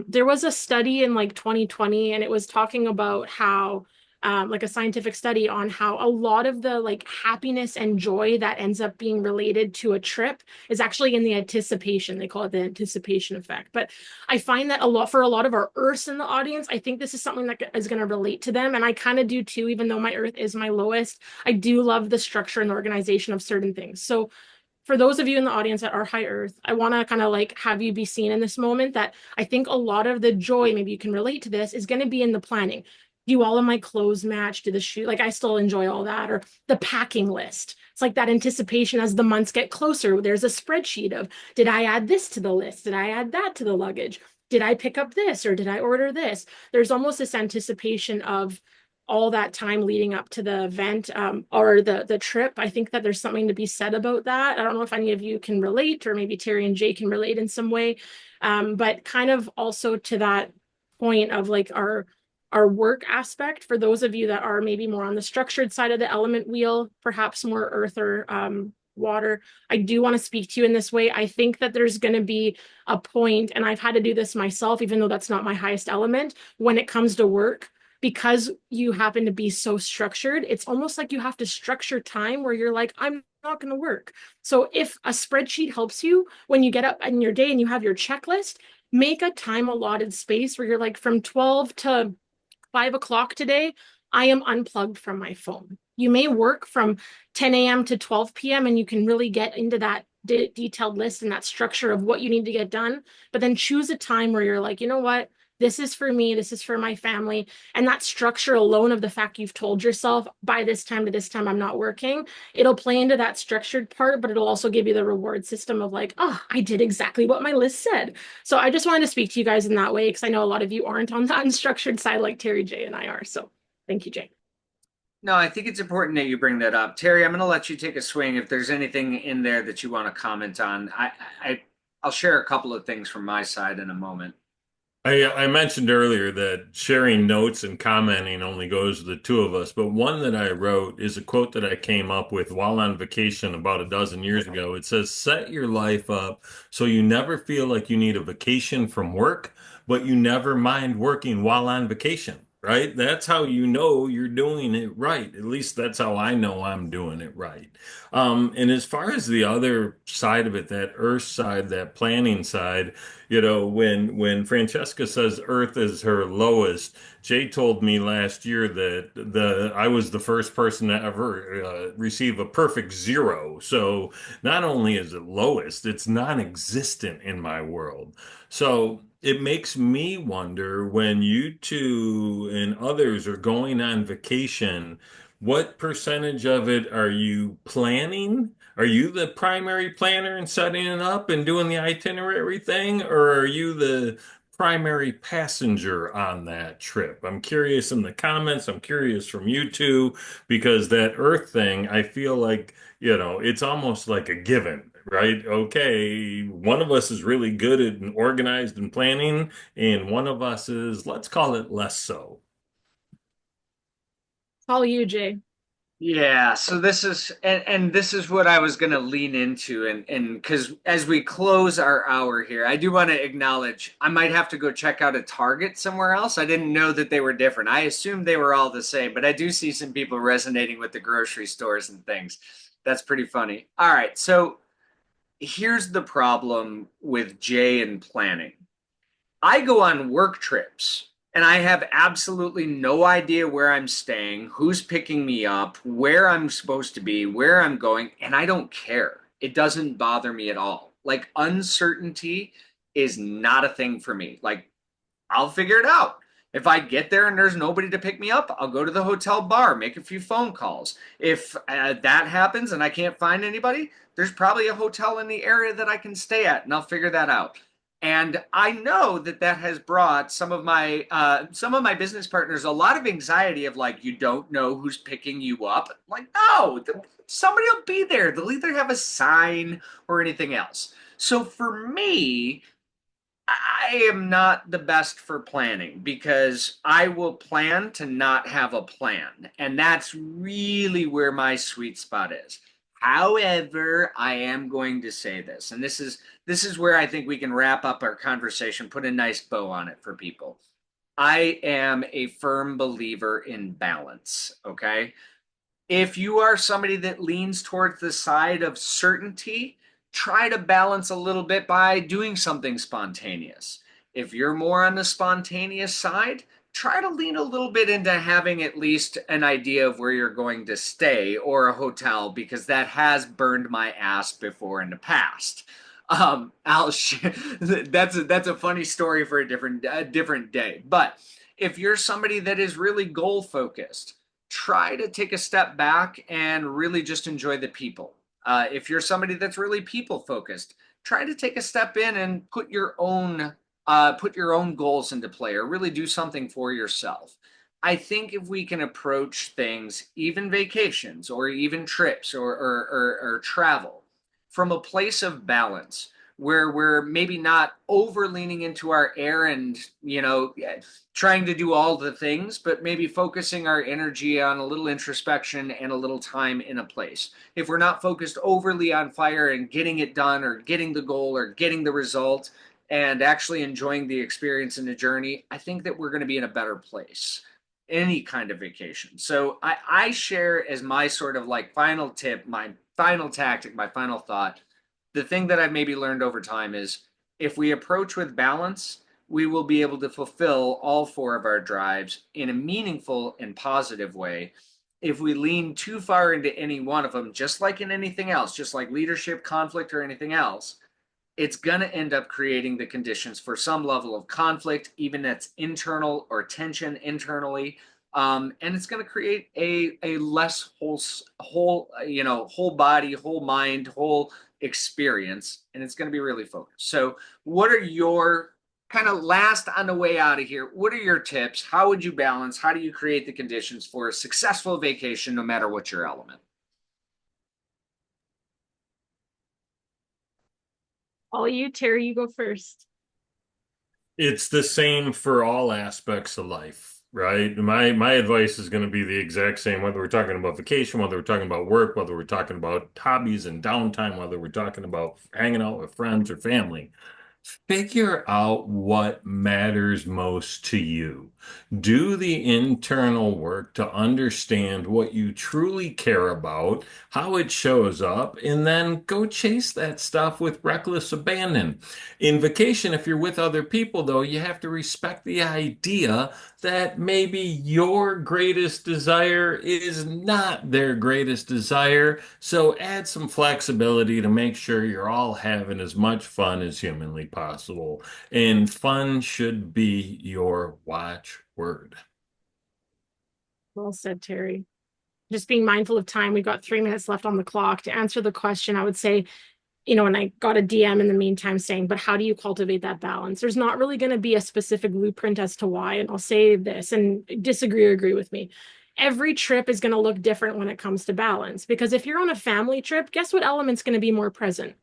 There was a study in like 2020, and it was talking about how like a scientific study on how a lot of the like happiness and joy that ends up being related to a trip is actually in the anticipation. They call it the anticipation effect. But I find that for a lot of our Earths in the audience, I think this is something that is going to relate to them. And I kind of do too, even though my Earth is my lowest. I do love the structure and the organization of certain things. So for those of you in the audience that are high earth, I want to kind of like have you be seen in this moment that I think a lot of the joy, maybe you can relate to this, is going to be in the planning. Do all of my clothes match? Do the shoe, like I still enjoy all that, or the packing list. It's like that anticipation as the months get closer. There's a spreadsheet of, did I add this to the list? Did I add that to the luggage? Did I pick up this or did I order this? There's almost this anticipation of all that time leading up to the event or the trip. I think that there's something to be said about that. I don't know if any of you can relate, or maybe Terry and Jay can relate in some way. But kind of also to that point of like our work aspect, for those of you that are maybe more on the structured side of the element wheel, perhaps more earth or water, I do want to speak to you in this way. I think that there's going to be a point, and I've had to do this myself, even though that's not my highest element, when it comes to work, because you happen to be so structured, it's almost like you have to structure time where you're like, I'm not going to work. So if a spreadsheet helps you when you get up in your day and you have your checklist, make a time allotted space where you're like, from 12 to 5 o'clock today, I am unplugged from my phone. You may work from 10 a.m. to 12 p.m. and you can really get into that detailed list and that structure of what you need to get done. But then choose a time where you're like, you know what? this is for me, this is for my family. And that structure alone of the fact you've told yourself by this time to this time I'm not working, it'll play into that structured part, but it'll also give you the reward system of like, oh, I did exactly what my list said. So I just wanted to speak to you guys in that way because I know a lot of you aren't on that unstructured side like Terry, Jay, and I are. So thank you, Jay. No, I think it's important that you bring that up. Terry, I'm going to let you take a swing if there's anything in there that you want to comment on. I I'll share a couple of things from my side in a moment. I mentioned earlier that sharing notes and commenting only goes to the two of us, but one that I wrote is a quote that I came up with while on vacation about a dozen years ago. It says, "Set your life up so you never feel like you need a vacation from work, but you never mind working while on vacation." Right? That's how you know you're doing it right. At least that's how I know I'm doing it right. And as far as the other side of it, that earth side, that planning side, when Francesca says Earth is her lowest, Jay told me last year that the I was the first person to ever receive a perfect zero. So not only is it lowest, it's non-existent in my world. So it makes me wonder when you two and others are going on vacation, what percentage of it are you planning? Are you the primary planner and setting it up and doing the itinerary thing, or are you the primary passenger on that trip? I'm curious in the comments. I'm curious from you two because that Earth thing, I feel like, it's almost like a given, right? Okay, one of us is really good at and organized and planning, and one of us is, let's call it less so. All you, Jay. Yeah, so this is and this is what I was going to lean into and because as we close our hour here, I do want to acknowledge I might have to go check out a Target somewhere else. I didn't know that they were different. I assumed they were all the same, but I do see some people resonating with the grocery stores and things. That's pretty funny. All right, so here's the problem with Jay and planning. I go on work trips and I have absolutely no idea where I'm staying, who's picking me up, where I'm supposed to be, where I'm going, and I don't care. It doesn't bother me at all. Like uncertainty is not a thing for me. Like I'll figure it out. If I get there and there's nobody to pick me up, I'll go to the hotel bar, make a few phone calls. If that happens and I can't find anybody, there's probably a hotel in the area that I can stay at, and I'll figure that out. And I know that that has brought some of my business partners a lot of anxiety of like you don't know who's picking you up. Like no, somebody will be there. They'll either have a sign or anything else. So for me, I am not the best for planning because I will plan to not have a plan. And that's really where my sweet spot is. However, I am going to say this, and this is where I think we can wrap up our conversation, put a nice bow on it for people. I am a firm believer in balance, okay? If you are somebody that leans towards the side of certainty, try to balance a little bit by doing something spontaneous. If you're more on the spontaneous side, try to lean a little bit into having at least an idea of where you're going to stay or a hotel because that has burned my ass before in the past. I'll that's a funny story for a different day. But if you're somebody that is really goal focused, try to take a step back and really just enjoy the people. If you're somebody that's really people focused, try to take a step in and put your own goals into play or really do something for yourself. I think if we can approach things, even vacations or even trips or travel, from a place of balance where we're maybe not over leaning into our air and, trying to do all the things, but maybe focusing our energy on a little introspection and a little time in a place. If we're not focused overly on fire and getting it done or getting the goal or getting the result and actually enjoying the experience and the journey, I think that we're going to be in a better place. Any kind of vacation. So I share as my sort of like final tip, my final tactic, my final thought. The thing that I've maybe learned over time is if we approach with balance, we will be able to fulfill all four of our drives in a meaningful and positive way. If we lean too far into any one of them, just like in anything else, just like leadership, conflict, or anything else, it's going to end up creating the conditions for some level of conflict, even that's internal or tension internally. And it's going to create a less whole body, whole mind, whole experience, and it's going to be really focused. So, what are your kind of last on the way out of here? What are your tips? How would you balance? How do you create the conditions for a successful vacation, no matter what your element? All you, Terry, you go first. It's the same for all aspects of life, right? My advice is going to be the exact same, whether we're talking about vacation, whether we're talking about work, whether we're talking about hobbies and downtime, whether we're talking about hanging out with friends or family. Figure out what matters most to you. Do the internal work to understand what you truly care about, how it shows up, and then go chase that stuff with reckless abandon. In vacation, if you're with other people, though, you have to respect the idea that maybe your greatest desire is not their greatest desire. So add some flexibility to make sure you're all having as much fun as humanly possible. And fun should be your watchword. Well said, Terry. Just being mindful of time. We've got 3 minutes left on the clock. To answer the question, I would say, and I got a DM in the meantime saying, but how do you cultivate that balance? There's not really going to be a specific blueprint as to why. And I'll say this and disagree or agree with me. Every trip is going to look different when it comes to balance. Because if you're on a family trip, guess what element's going to be more present?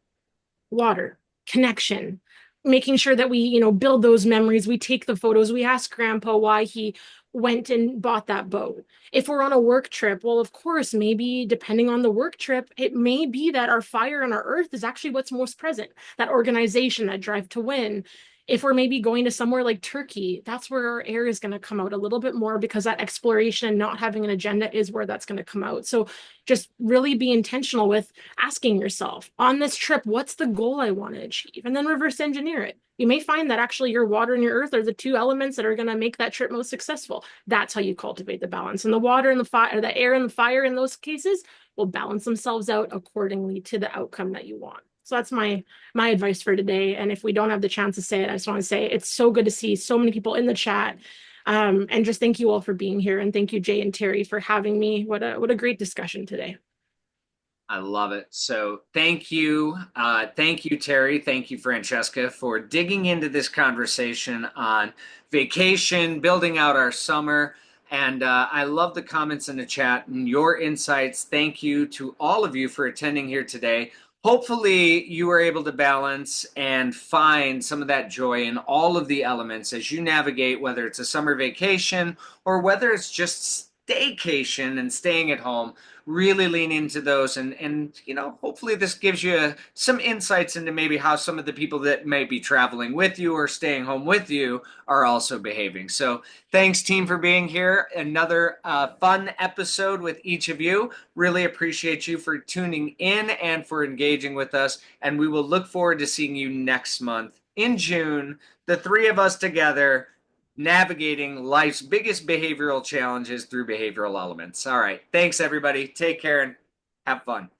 Water, connection, making sure that we, build those memories. We take the photos. We ask grandpa why he went and bought that boat. If we're on a work trip, well, of course, maybe depending on the work trip, it may be that our fire and our earth is actually what's most present, that organization, that drive to win. If we're maybe going to somewhere like Turkey, that's where our air is going to come out a little bit more because that exploration and not having an agenda is where that's going to come out. So just really be intentional with asking yourself on this trip, what's the goal I want to achieve? And then reverse engineer it. You may find that actually your water and your earth are the two elements that are going to make that trip most successful. That's how you cultivate the balance. And the water and the fire, the air and the fire in those cases will balance themselves out accordingly to the outcome that you want. So that's my advice for today. And if we don't have the chance to say it, I just want to say it's so good to see so many people in the chat. And just thank you all for being here. And thank you, Jay and Terry, for having me. What a great discussion today. I love it. So thank you. Thank you, Terry. Thank you, Francesca, for digging into this conversation on vacation, building out our summer. And I love the comments in the chat and your insights. Thank you to all of you for attending here today. Hopefully, you were able to balance and find some of that joy in all of the elements as you navigate, whether it's a summer vacation or whether it's just staycation and staying at home. Really lean into those, and hopefully this gives you some insights into maybe how some of the people that may be traveling with you or staying home with you are also behaving. So thanks, team, for being here. Another fun episode with each of you. Really appreciate you for tuning in and for engaging with us, and we will look forward to seeing you next month in June, the three of us together, navigating life's biggest behavioral challenges through behavioral elements. All right. Thanks, everybody. Take care and have fun.